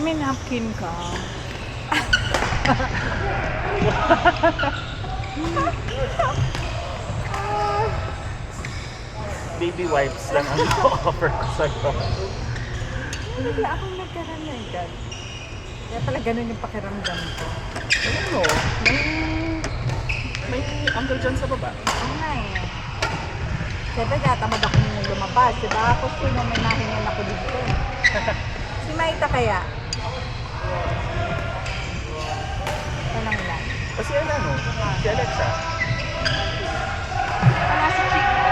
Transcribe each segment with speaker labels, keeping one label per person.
Speaker 1: may napkin ka.
Speaker 2: Baby wipes lang ang offer ko sa'yo.
Speaker 1: Bigla akong nagkaroon na agad. Kaya pala ganun yung pakiramdam ko.
Speaker 2: Ano? May uncle dyan sa baba.
Speaker 1: Oo nga eh. Siyempre tatamad akong lumabas, diba? Tapos sino may mahingan ako dito. Si Maita kaya? Tanong lang.
Speaker 2: O si ano? Si Alexa.
Speaker 1: Wala si Chico.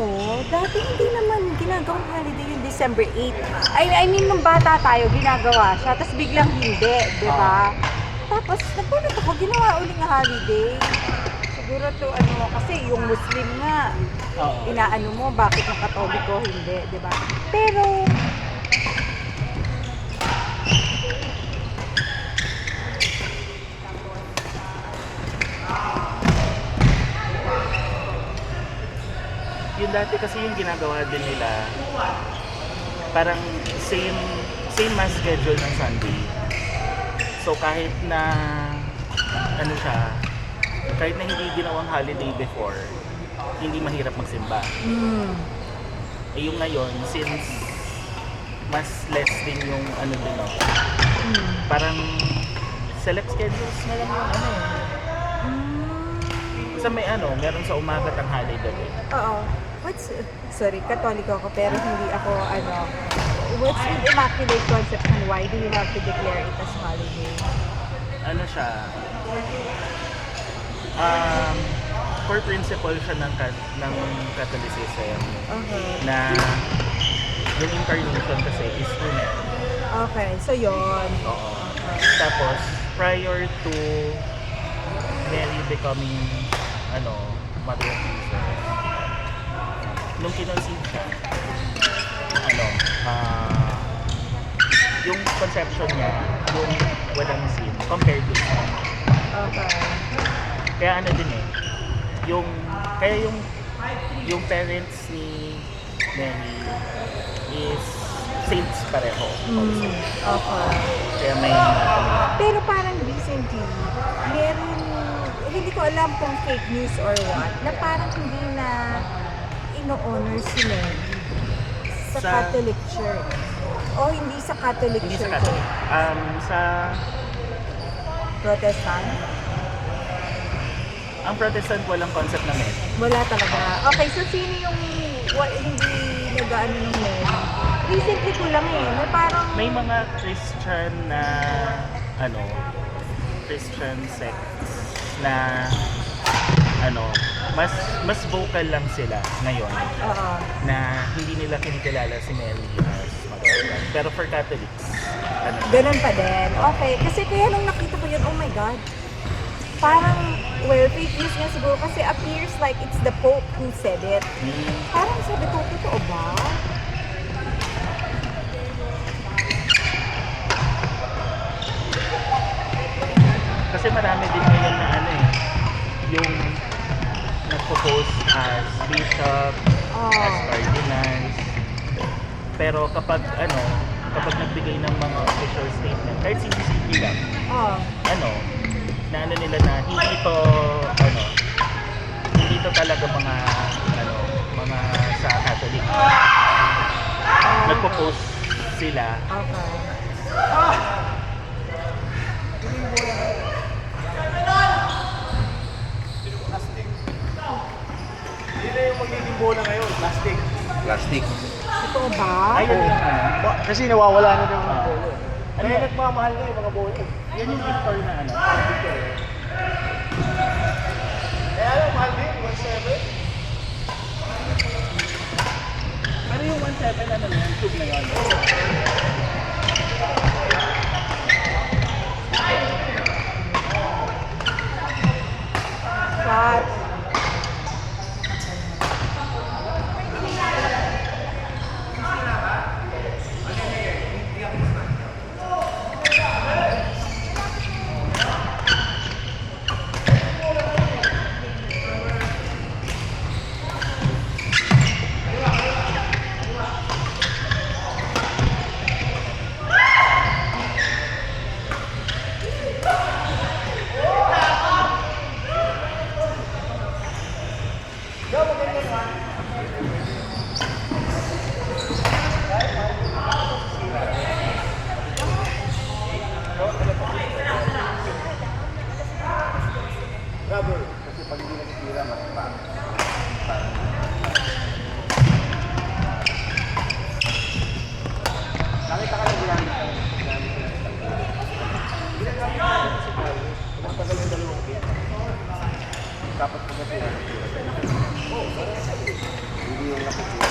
Speaker 1: mo, dati hindi naman ginagawang holiday yung December 8. I mean, nung bata tayo, ginagawa siya, tapos biglang hindi, di ba? Tapos, nagpunod ako, ginawa uling holiday. Siguro to, kasi yung Muslim nga,
Speaker 2: Oo.
Speaker 1: inaano mo, bakit yung Katoliko hindi, di ba? Pero,
Speaker 2: Yung dati kasi yung ginagawa din nila, parang same mass schedule ng Sunday. So kahit na kahit na hindi ginawang holiday before, hindi mahirap magsimba. Eh yung ngayon, since mas less din yung din parang select schedules na lang yung Sa may meron sa umaga tanghali gabi.
Speaker 1: oo. Sorry, Katoliko ako, pero hindi ako, what's with Immaculate Conception? Why do you have to declare it as holiday?
Speaker 2: Ano siya? Core principle siya ng Catholicism
Speaker 1: Okay.
Speaker 2: na yung incarnation kasi is through Mary.
Speaker 1: Okay, so yon.
Speaker 2: Oo. Tapos, prior to Mary becoming Mother of Jesus, nung kinonceive siya, yung conception niya, yung walang sin, compared to siya.
Speaker 1: Okay.
Speaker 2: Kaya din kaya yung parents ni Mary is saints pareho. Also.
Speaker 1: Okay.
Speaker 2: Kaya may
Speaker 1: Pero parang recently, hindi ko alam kung fake news or what, na parang hindi na ino-honor si Mary sa Catholic Church. O hindi sa Catholic
Speaker 2: hindi
Speaker 1: Church.
Speaker 2: sa Catholic. Sa
Speaker 1: Protestant?
Speaker 2: ang Protestant walang concept na Mary.
Speaker 1: Wala talaga. Okay, so sino yung hindi nag-ano ng Mary? Recently ko lang na parang...
Speaker 2: May mga Christian na Christian sects na mas vocal lang sila ngayon
Speaker 1: Oo.
Speaker 2: na hindi nila kinikilala si Mary as Mother of God. Pero for Catholics,
Speaker 1: Ganun pa din. Okay, kasi kaya nung nakita ko yun, oh my God. Parang, fake news nga siguro kasi appears like it's the Pope who said it. Parang sabi ko, totoo ba?
Speaker 2: Kasi marami din ngayon na yung nagpo-post as bishop, as cardinals. Pero kapag nagbigay ng mga official statement, kahit simple lang,
Speaker 1: Oh.
Speaker 2: na nila na hindi to talaga mga sa Catholic. Nagpo-post sila.
Speaker 1: Okay.
Speaker 3: Hindi na yung magiging bola ngayon, plastic. Plastic.
Speaker 1: Totoo ba?
Speaker 2: Ayun yung
Speaker 3: Kasi nawawala na yung mga bola. Kaya nagmamahal na yung mga bola.
Speaker 2: Yan yung Victor na
Speaker 3: Kaya lang, mahal din, 1.7.
Speaker 2: Pero yung 1.7 yung tube na yun.
Speaker 1: Shot.
Speaker 3: Rubber. Kasi pag hindi nakikira, makipag. Nakita ka na ginamit ka. Tumatagal yung dalawang kit. Dapat ko kasi nakikira. yung nakikita.